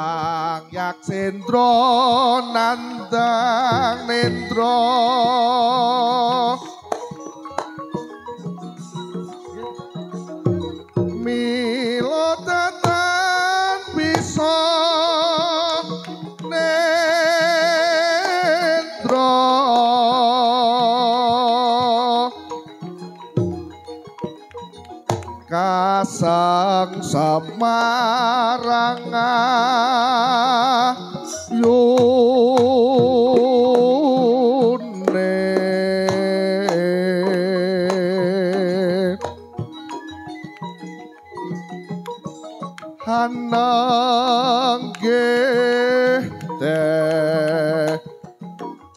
Sang Yaksendra nandang nendra mila tetan bisa nendra kasang samarang ayune hanangge teh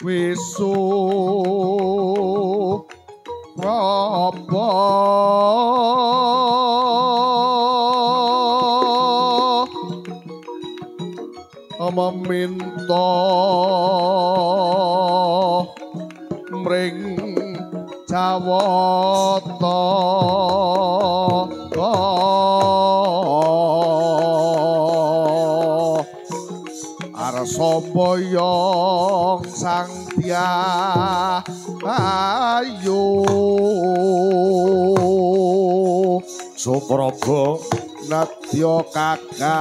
wisu Rapa meminta mring Jawata arsa boyong sang ayu Supraba nadya kagarwasa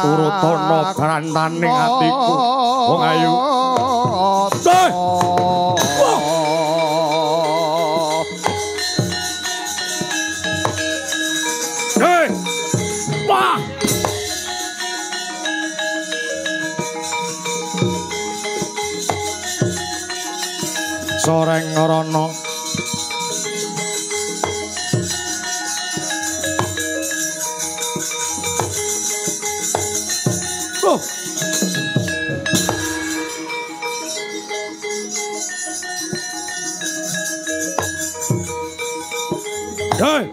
turutana brantaning atiku wong ayu wah soreng rono Hey!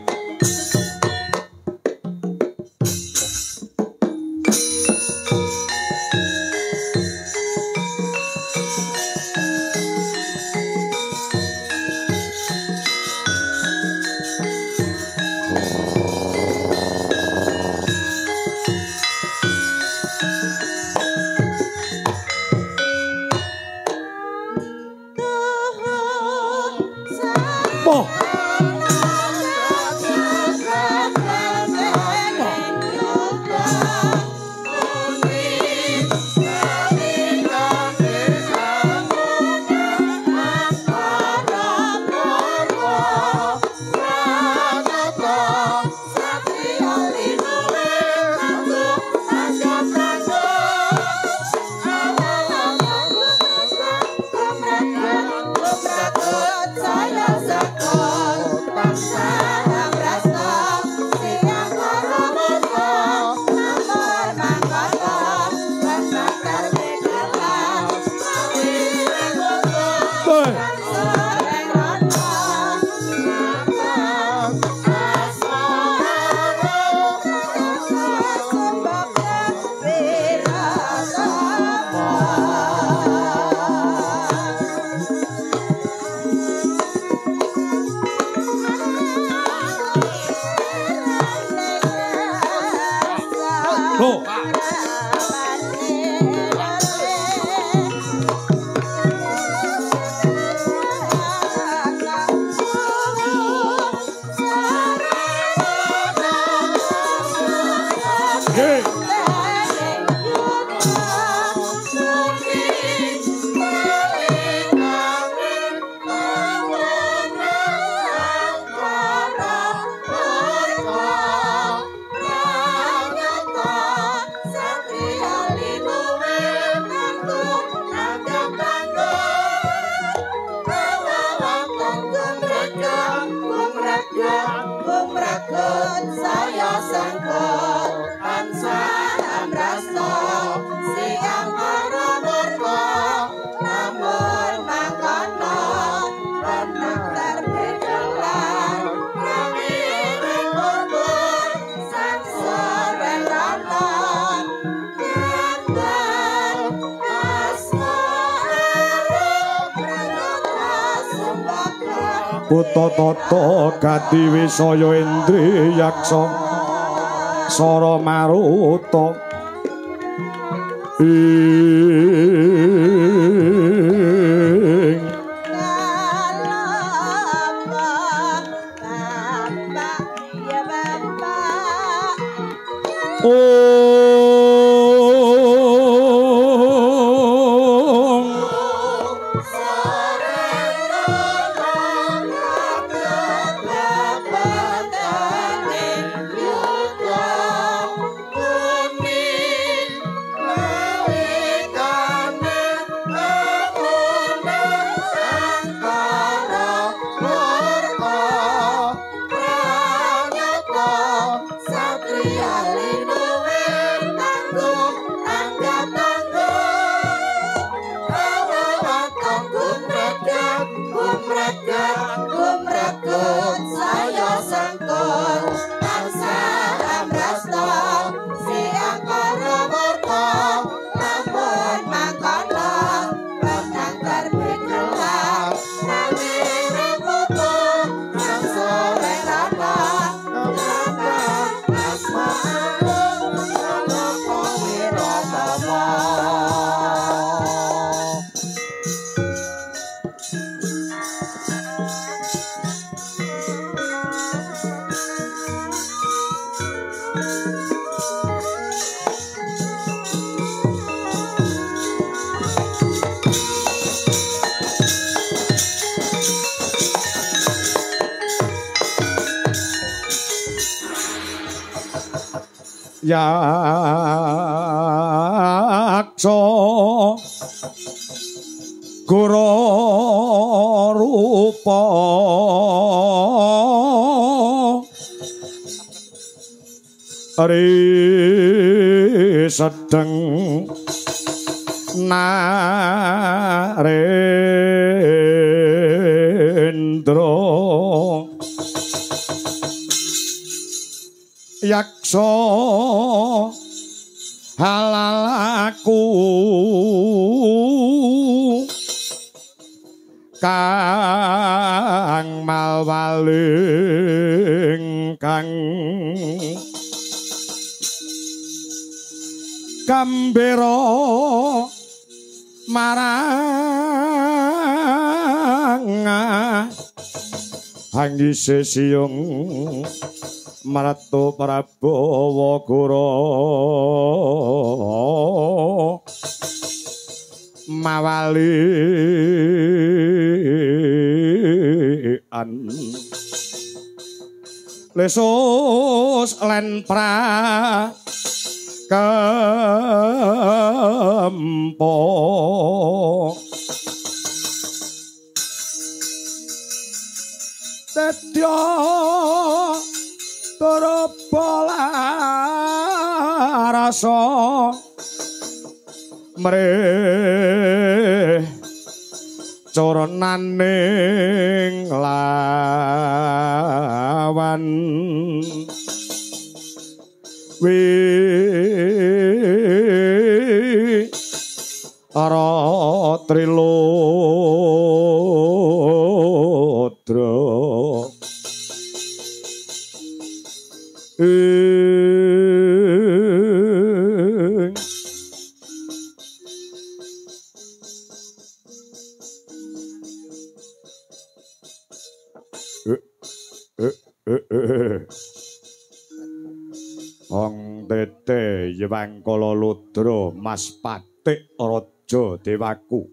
Buta tata gati wisaya indri yaksa sara maruta Yaksa Guru rupa Ari sedeng Narendra Yaksa halalaku kang malwaling kang gambira marang anggise siyung Maratu Prabowo Guru mawali an lesus len pra kempo tetya Torobola rasa mrih coronaning lawan wi ara trilodra Ong tete Yewang Kala Ludra Mas Patik Raja Dewaku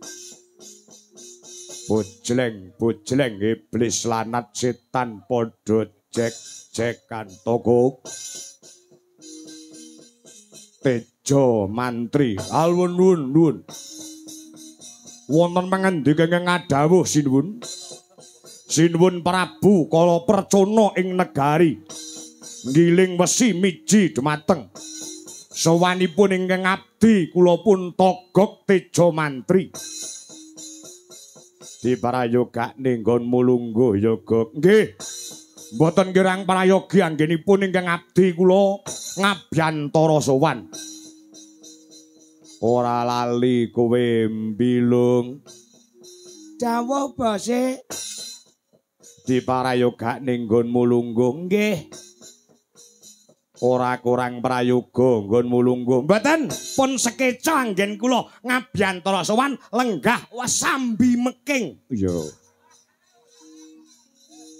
bojleng iblis lanat setan padha jek-jekan toko Tejo mantri alwun nuwun wonten pangendika ngadhawuh sinuwun Prabu Kala Percana ing negari ngiling wesi miji dumateng sawanipun ingkang abdi kula pun Togog Tejo mantri diprayoga ninggon mulungguh yoga nggih mboten kirang prayogi anggenipun ingkang abdi kula ngabyantara sowan ora lali kowe mbilung dawuh bose diprayoga ninggon mulungguh nggih ora kurang prayoga nggon mulungguh. Mboten pun sekeca anggen kula ngabyantara sowan lenggah wasambi meking. Iya.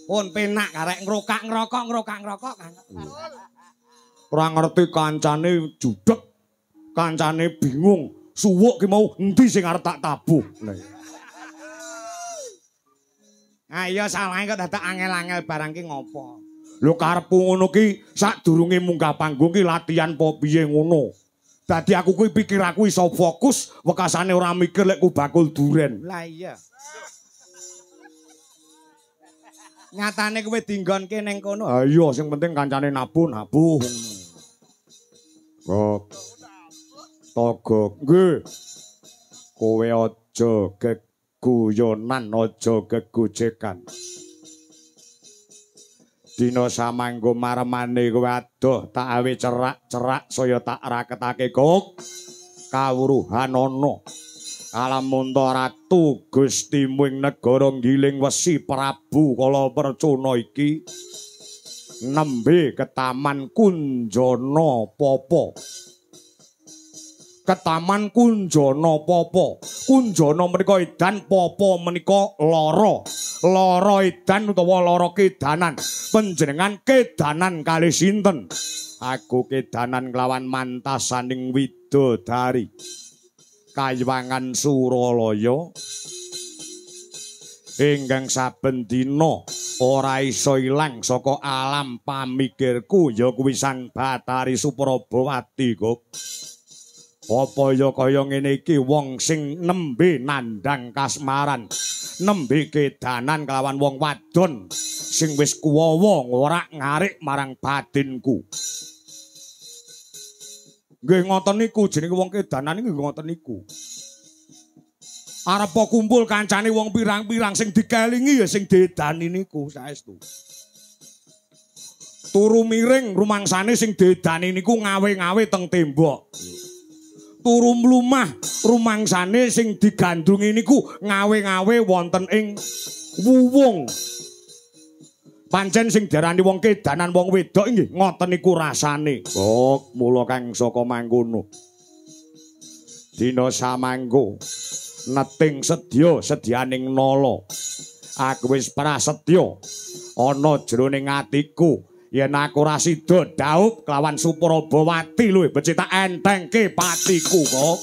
Pun penak karek ngrokak ngerokok Kang. Ora ngerti kancane judeg, kancane bingung, suwuk ki mau endi sing arep tak tabuh. Ayo salahe kok dadak angel-angel barang ki ngopo? Lho karepku ngono ki sadurunge munggah panggung ki latihan po piye ngono. Dadi aku kuwi pikir aku iso fokus, wekasane ora mikir lek ku bakul duren. Lah iya. Nyatane kowe dinggonke ning kono. Ha iya sing penting kancane nabuh ngono. Kok togok nggih. Kowe aja guyonan aja gegojekan. Dina samanggo maremane kowe adoh tak awe cerak-cerak saya tak raketake kok kawruhan ana. Alamunta ratu Gusti muing negara Giling Wesi Prabu Kala Percuna iki nembe ketaman Kunjana Papa. Ketaman Kunjana Papa. Kunjana menika edan, Papa menika lara. Lara edan utawa lara kedanan. Panjenengan kedanan kalih sinten? Aku kedanan kelawan mantasaning widodari. Kaywangan Suralaya. Ingkang saben dina ora iso ilang saka alam pamikirku ya kuwi Sang Batari Suprabawati kok. Apa ya kaya ngene iki wong sing nembe nandhang kasmaran, nembe kedanan kelawan wong wadon sing wis kuwawa ora ngarik marang batinku. Nggih ngoten niku jenenge wong kedanan iki ngoten niku. Arep kumpul kancane wong pirang-pirang sing dikelingi ya sing diedani niku saestu. Turu miring rumangsane sing diedani niku ngawe-ngawe teng tembok. Turu mlumah rumangsane sing digandrungi niku ngawe-ngawe wonten ing wuwung. Pancen sing diarani wong kedanan wong wedok nggih ngoten niku rasane. Kok mula kang saka mangkono. Dina samanggo neting sedya sedyaning nala. Aku wis prasetya ana jroning atiku. Yen aku ora sida dhaup kelawan Suprabawati lho becik tak entengke patiku kok.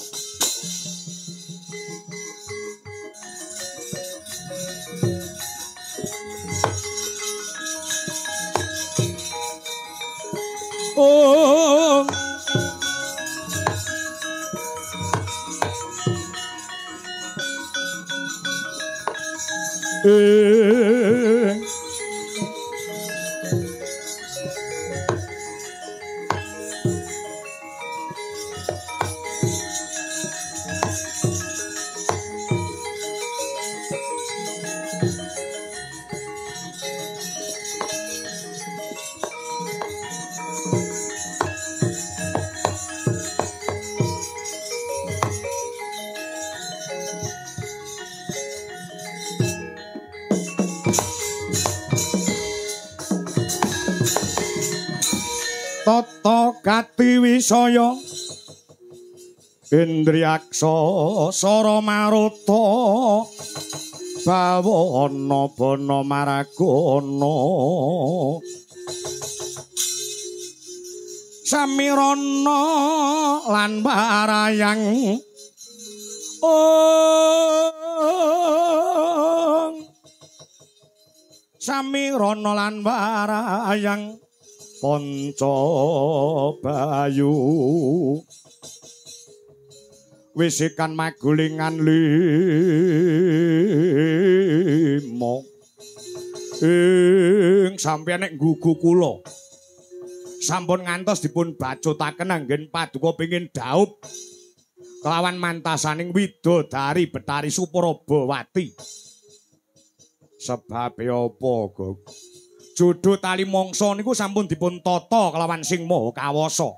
Oh Tata Gati Wisaya Indriyaksa Sara Maruta Bawana Bana Maragana Samirana lan Barayang Samirana lan Barayang Panca Bayu wisikan magulingan lima ing sampeyan nek nggugu kula sampun ngantos dipun bacutaken anggen paduka pengin dhaup kelawan mantasaning widodari Betari Suprabawati. Sebabe apa, Gog? Jodho tali mangsa niku sampun dipun tata kelawan Sing Maha Kawasa.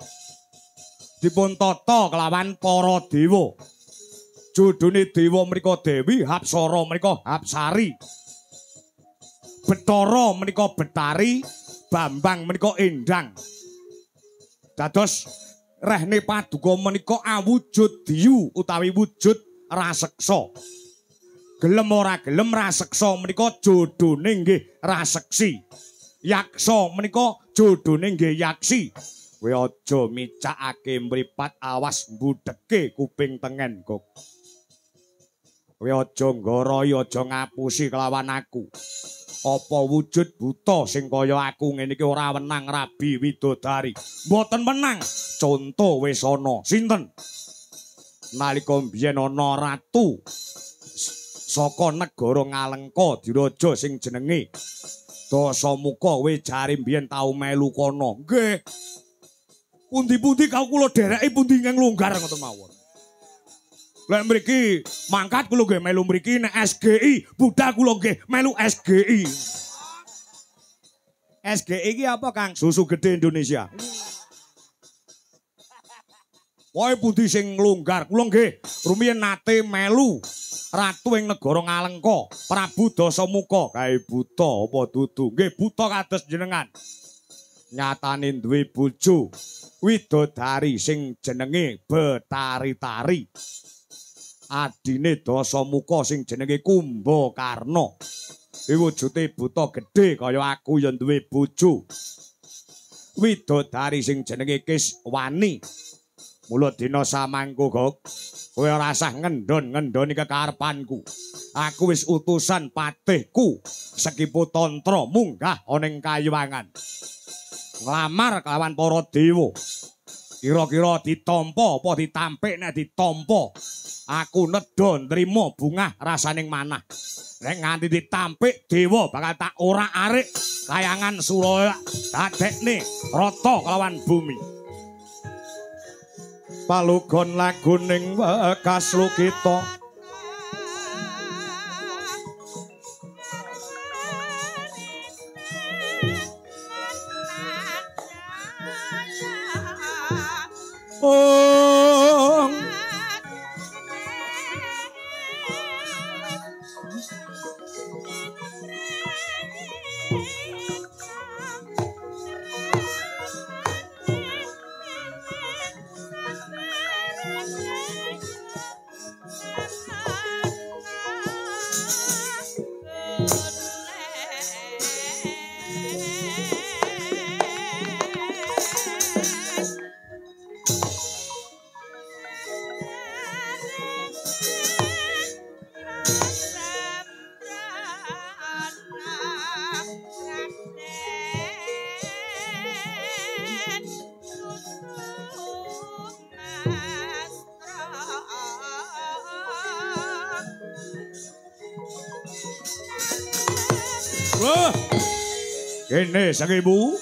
Dipun tata kelawan para dewa. Jodhone dewa menika Dewi, Hapsara menika Hapsari. Bathara menika Betari, Bambang menika Endang. Dados rehne paduka menika awujud diyu utawi wujud raseksa. Gelem ora gelem raseksa menika jodhone nggih raseksi. Yaksa menika jodhone nggih yaksi. Kowe aja micakake mripat awas mbudheke kuping tengen kok. Kowe aja nggoroyo aja ngapusi kelawan aku. Apa wujud buta sing kaya aku ngene iki ora wenang Rabi Widodari. Mboten menang. Conto wis ana. Sinten? Nalika biyen ana ratu saka negara Ngalengka diraja sing jenenge Dasamuka. Kowe jare biyen tau melu kono. Nggih. Pundi-pundi kau kula dereki pundi ingkang longgar ngoten mawon. Lek mriki mangkat kula nggih melu mriki nek SGI, budal kula nggih melu SGI. SGI iki apa, Kang? Susu Gede Indonesia. Woe pundi sing longgar kula nggih rumiyin nate melu ratu ing negara Ngalengka, Prabu Dasamuka. Kae buta apa dudu? Nggih buta kados jenengan. Nyatane duwe bojo widodari sing jenenge Betari-tari. Adine Dasamuka sing jenenge Kumbakarna. Iki wujude buta gedhe kaya aku ya duwe bojo widodari sing jenenge Kiswani. Mula dina samangko kok kowe ora usah ngendon-ngendoni kekarepanku. Aku wis utusan patihku Sekipu Tantra munggah ana ing Kayuwangan. Nglamar kelawan para dewa. Kira-kira ditampa apa ditampik nek ditampa. Aku nedha nrimo bungah rasaning manah. Nek nganti ditampik dewa bakal tak orak-arik kayangan Suraya dadekne rata kelawan bumi. Palugon laguning wekas lukita. Kene sang ibu.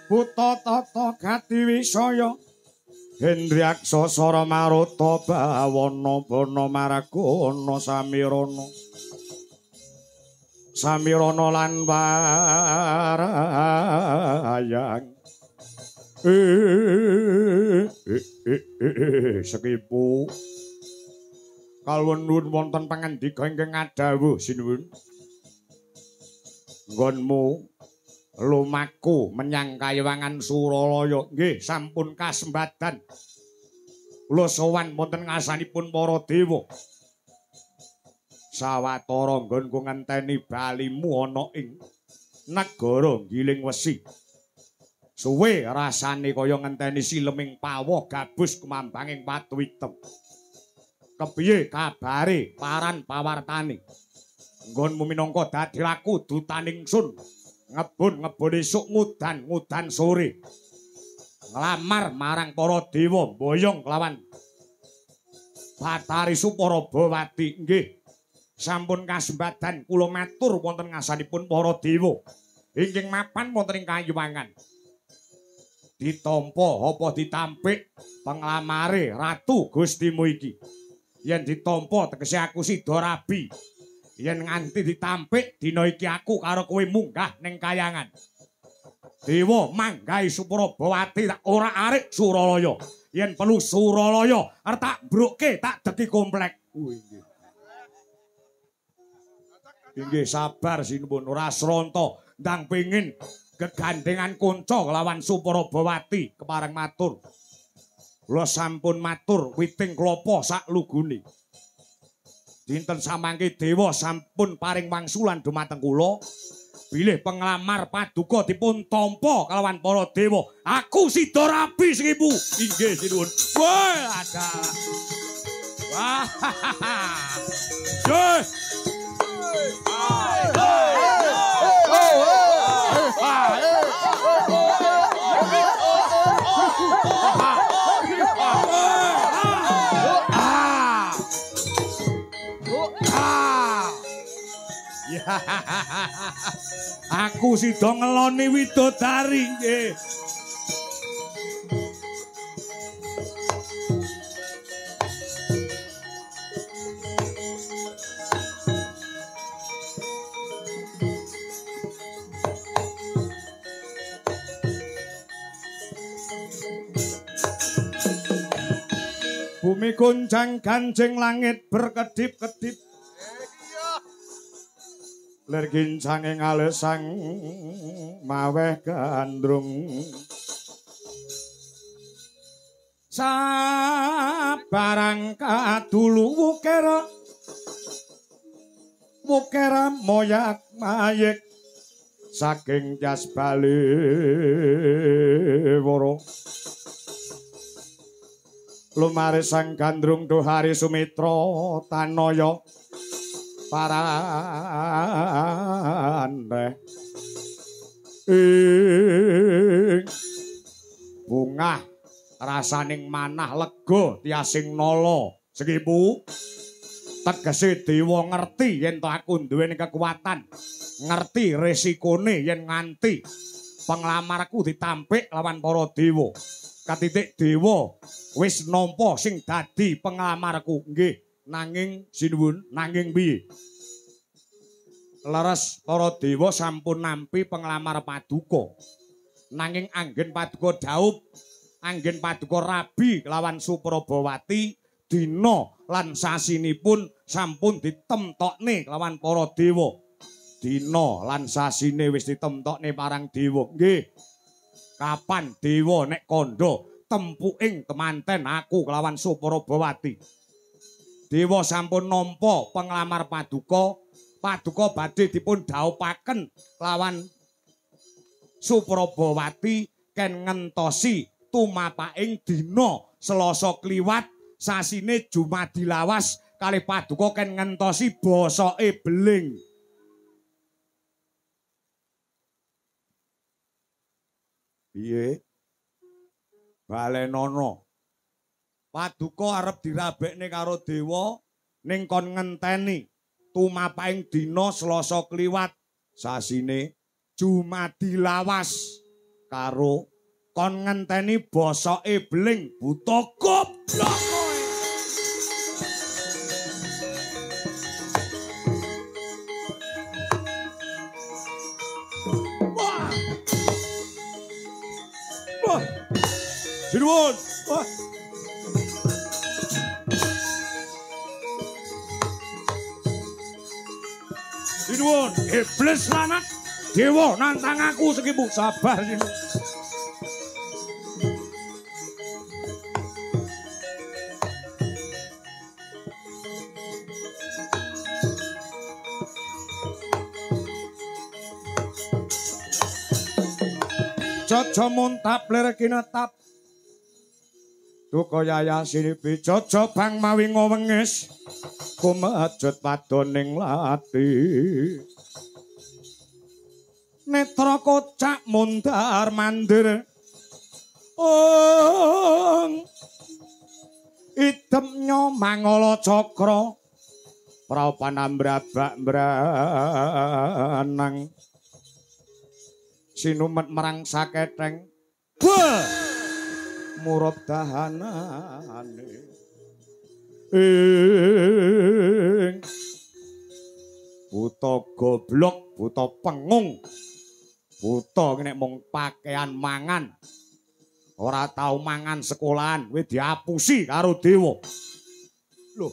Buta tata gati wisaya Hendryaksa sara maruta bawana bana maragana samirana samirana lan warayang Sekipu kalwenun wonten pangandika ingkang ngadhawuh sinuwun nggonmu lumaku menyang Kayuwangan Suralaya. Nggih, sampun kasembadan. Kula sowan wonten ngasanipun para dewa. Sawetara nggonku ngenteni balimu ana ing negara Giling Wesi. Suwe rasane kaya ngenteni sileming pawuh gabus kumambanging watu item. Kepiye kabare paran pawartane? Nggonmu minangka dadi laku dutaning sun. Ngebun esuk ngudan sore nglamar marang para dewa boyong kelawan Batari Suparabawati nggih sampun kasembadan kula matur wonten ngasanipun para dewa ingkang mapan wonten ing kayuwangan. Ditampa apa ditampik penglamare ratu Gustimu iki. Yen ditampa tegese aku sida rabi. Yen nganti ditampik dina iki aku karo kowe munggah ning kayangan. Dewa manggahi Suprabawati tak ora arek Suralaya. Yen perlu Suralaya arep tak mbrukke tak dadi komplek. Inggih sabar sinuwun ora sronto ndang pengin gegandengan kanca lawan Suprabawati kepareng matur. Kula sampun matur witing klapa sak lugune. Dinten samangke dewa sampun paring wangsulan dumateng kula. Bilih penglamar paduka dipun tampa kalawan para dewa. Aku sida rabi sing ibu. Inggih sinuwun. Wah, ada. Wah. Jeh. Aku sida ngeloni widodari nggih. Bumi goncang ganjing langit berkedip-kedip. Ler gincang ing alesang maweh gandrung. Sabarang kadulu wukera moyak mayek saking jas bali woro. Lumare sang gandrung dohari Sumitra Tanaya parandeh bungah rasaning manah lega tiasing nala sekipu tegese dewa ngerti yen to aku duweni kekuatan ngerti resikone yen nganti penglamarku ditampik lawan para dewa katitik dewa wis nampa sing dadi penglamarku nggih. Nanging sinuwun nanging piye leres para dewa sampun nampi penglamar paduka nanging anggen paduka daup anggen paduka rabi kelawan Suprabawati dina lan sasinipun sampun ditemtokne kelawan para dewa dina lan sasine wis ditemtokne parang dewa nggih kapan dewa nek kandha tempuking temanten aku kelawan Suprabawati. Dewa sampun nampa penglamar paduka badhe dipun dhaupaken lawan Suprabawati ken ngentosi tumapaking dina Selasa kliwat sasine Jumadilawas kalih paduka ken ngentosi basake beling. Piye? Balenana. Paduka arep dirabekne karo dewa ning kon ngenteni tumapaing dina Selasa kliwat sasine Jumadilawas karo kon ngenteni basake beling buta goblok kowe. Wah. Wah. Sinuwun. Wah. Sinuwun, iblis lanang dewa nantang aku sekipu sabar sinuwun. Jojo muntap ler kinetap Duka yaya sinipi jojo bang mawi ngowengis kumejut padoning lati netra kocak mundar mandir idemnya mangala cakra prapanambrak-mbranang sinumet merang saketeng bah murub dahanane buta goblok buta pengung buta nek mung pakaian mangan ora tau mangan sekolahan kowe diapusi karo dewa lho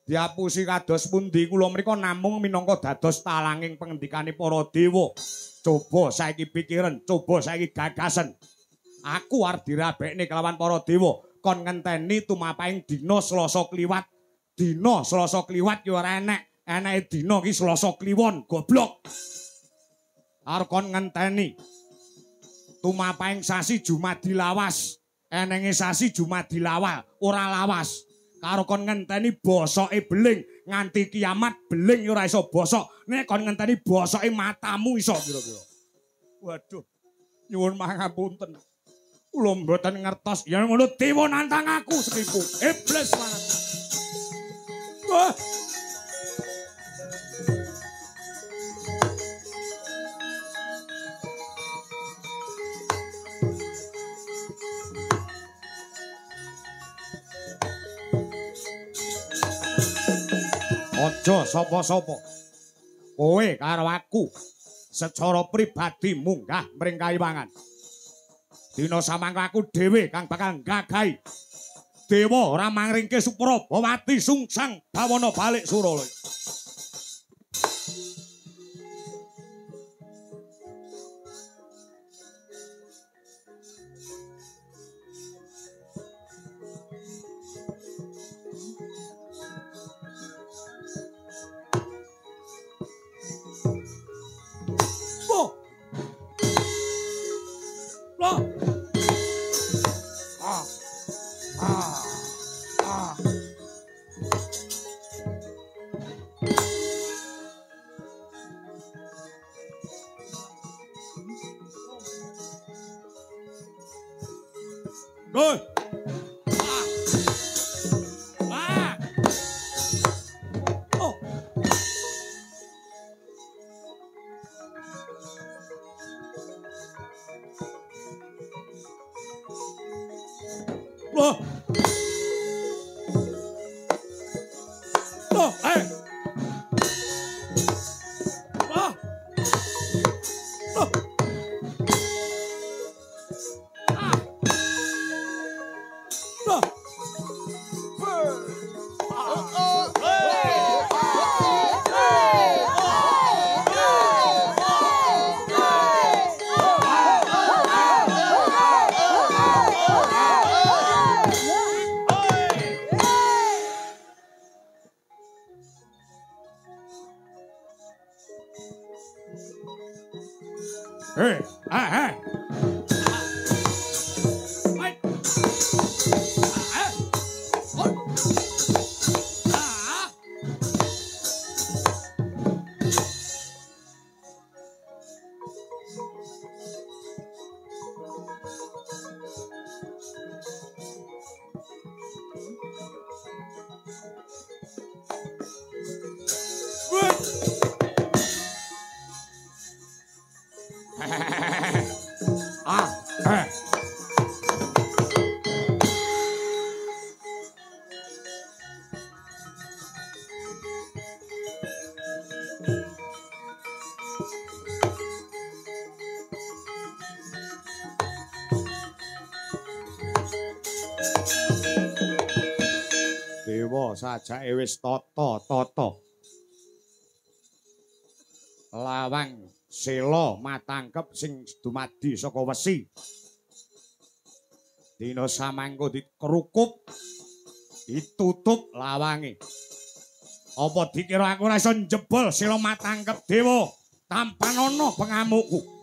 diapusi kados pundi kula mriko namung minangka dados talanging pengendikane para dewa coba saiki pikiran coba saiki gagasan aku arep dirabekne kelawan para dewa kon ngenteni tumapaing dina Selasa kliwat dina Selasa kliwat ya ora eneke dina iki Selasa kliwon goblok arep kon ngenteni tumapaing sasi Jumadi lawas enenge sasi Jumadi lawal ora lawas karo kon ngenteni bosoke beling nganti kiamat beling ora iso bosok nek kon ngenteni bosoke matamu iso kira-kira waduh nyuwun mangapunten kula mboten ngertos ya ngono dewa nantang aku sekipu iblis banget wah aja sapa-sapa kowe karo aku secara pribadi munggah mring Kayuwangan dina samangka aku dhewe kang bakal gagahi dewa ora mangringke Suprabawati sungsang bawana balik Suralaya sajake wis tata-tata lawang sela matangkep sing dumadi saka wesi dina samangka dikerukup ditutup lawange apa dikira aku ora iso njebol sela matangkep dewa tanpa ana pengamukku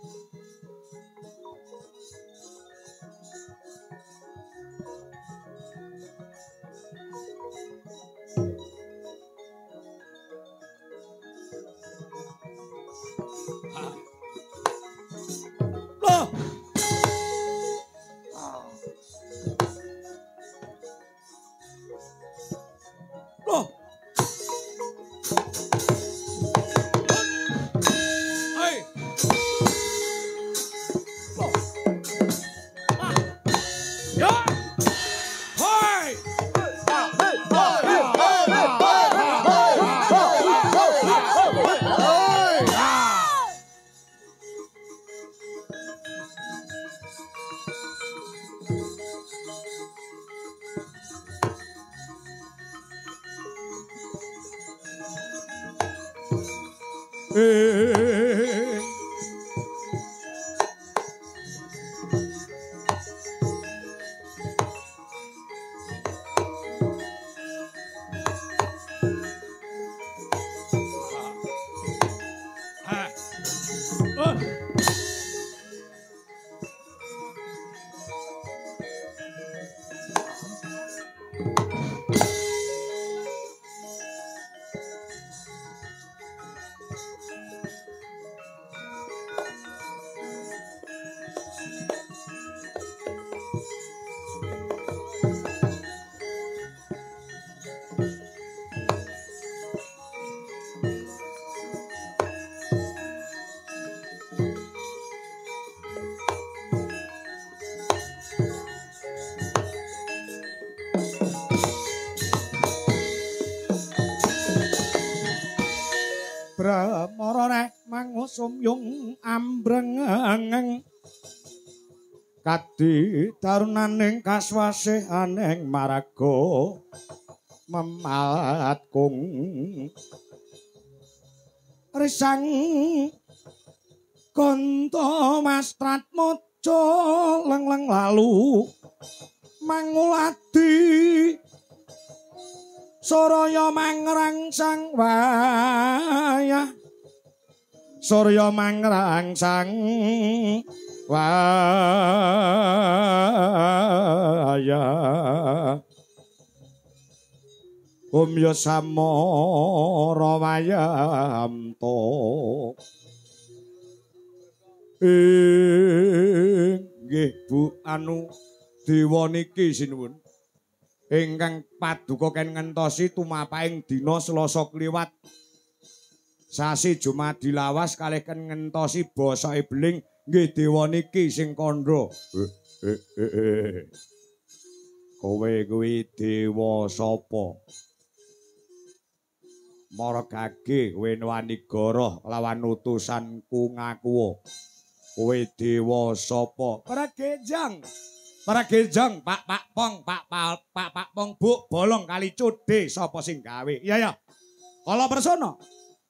Bramara mangusumyung ambrengeng kadi tarunaning kaswasihaning maraga mematkung risang kanta mastrat moco leng-leng lalu manguladi Surya mangrangsang wayah Surya mangrangsang wayah Umya samara wayamto nggih Bu anu dewa niki sinuwun ingkang paduka ken ngentosi tumapaing dina Selasa kliwat sasi Jumadi lawas kalih ken ngentosi basa Beling nggih dewa niki sing kandha. Kowe kuwi dewa sapa? Margage kowe wanigara lawan utusanku ngaku. Kowe dewa sapa? Paragejang, Pak Pong, Pak Pong, Bu bolong kali cudhe sapa sing gawe? Iya ya. Kala persana.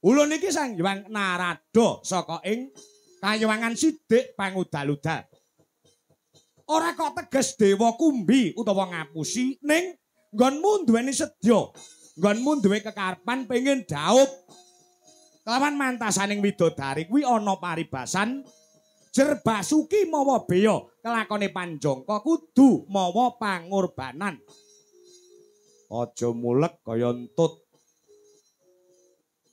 Ulun iki Sang Hyang Narada saka ing Kayuwangan Sidik Pangudal-udal. Ora kok teges dewa kumbi utawa ngapusi ning nggonmu duweni sedya. Nggonmu duwe kekarepan pengin dhaup. Kelawan mantasaning widodari kuwi ana paribasan Jerbasuki mawa beya kelakone Panjangka kudu mawa pangorbanan. Aja mulek kaya entut.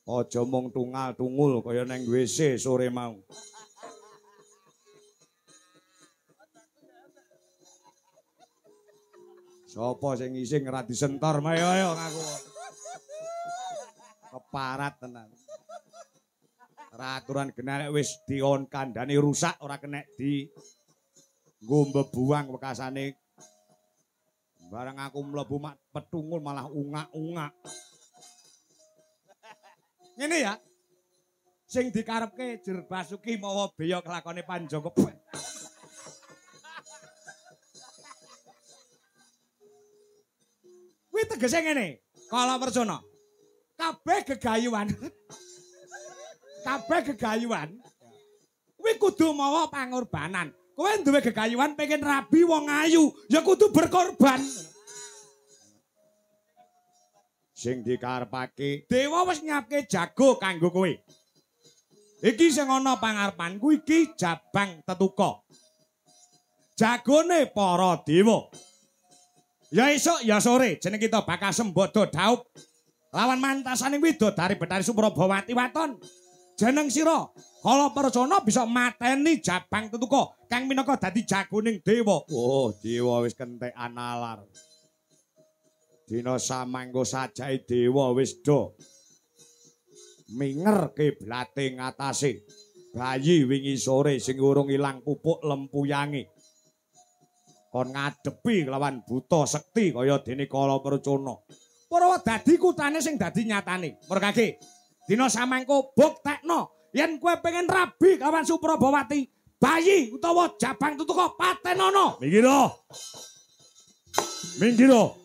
Aja mung tungal-tungul kaya nang WC sore mau. Sapa sing ising ora disentor ayo ngaku. Keparat tenan. Raturan genah wis dion kandhane rusak ora kenek di nggo mbebuang bekasane. Bareng aku mlebu mak petungul malah ungak-ungak. Ngene ya. Sing dikarepke Jerbasuki mawa beya kelakone Panjangka. Kuwi tegese ngene, kala persana. Kabeh gegayuhan kuwi kudu mawa pangorbanan. Kowe duwe gegayuhan pengen rabi wong ayu, ya kudu berkorban. Sing dikarepake dewa wis nyiapke jago kanggo kowe. Iki sing ana pangarepanku iki Jabang Tetuka. Jagone para dewa. Ya esuk ya sore jeneng kita bakal sembodo dhaup lawan mantasaning widodari Betari Suprabawati waton. Jeneng sira kala persana bisa mateni Jabang Tetuka kang minangka dadi jagoning dewa. Oh, dewa wis kentekan nalar. Dina samangga sajahe dewa wis do minger kiblate ngatasé bayi wingi sore sing urung ilang pupuk lempuyange. Kon ngadepi lawan buta sekti kaya dene kala percana. Para dadi kutane sing dadi nyatane. Mergake dina samangka buktekno yen kowe pengen rabi kawan Suprabawati, bayi utawa Jabang Tetuka patenono. Minggiro.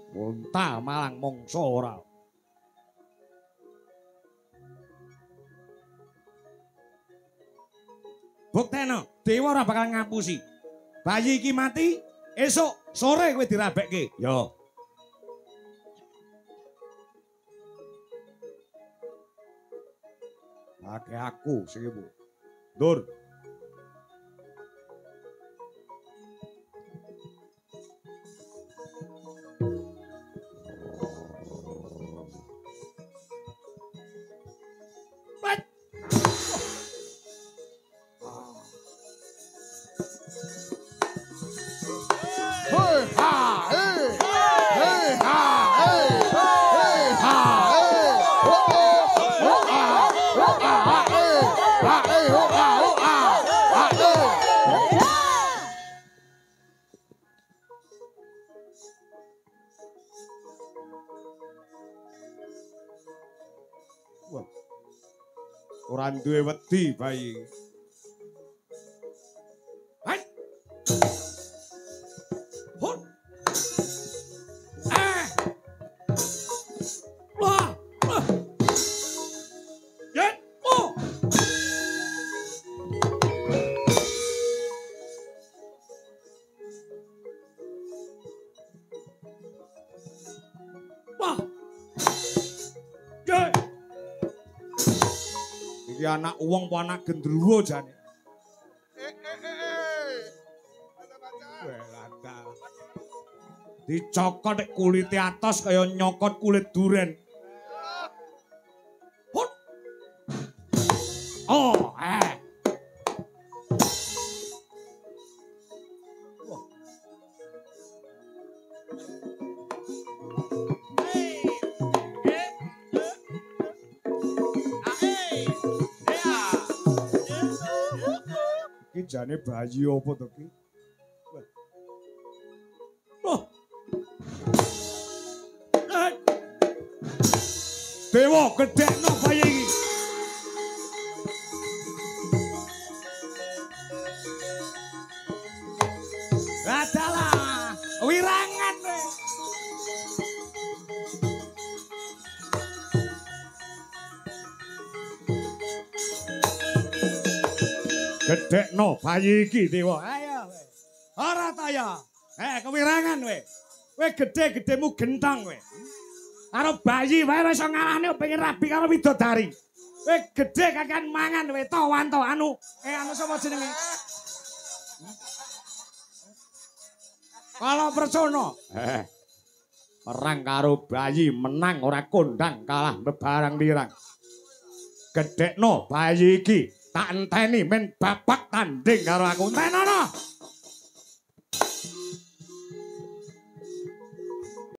Unta malang mongso ora. bukteno, dewa ora bakal ngapusi. Bayi iki mati, esuk sore kowe dirabekke. Yo. Ake aku sing ibu. Dur. Ora duwe wedi bayi. Hai. Hon. Wah. Yen. Oh. Wah. Yen. Iki anak uwong apa anak gendruwo jane. Dicokot nek kulite atos kaya nyokot kulit duren. Hut. Oh, Iki jane bayi apa to ki? Oh. Dewa gedekno bayi iki. Adalah wirangan we. Gedekno bayi iki Dewa. Ayo we. Ora ta ya. Kewirangan we. We gede-gedemu gentong we. Karo bayi wae iso ngalahne pengen rabi karo widodari. We gede kakean mangan we tawan to anu sapa jenenge? Kalau Persona. Perang karo bayi menang ora kondang kalah bebarang lirang. Gedekno bayi iki tak enteni men bapak tanding karo aku. Entenono.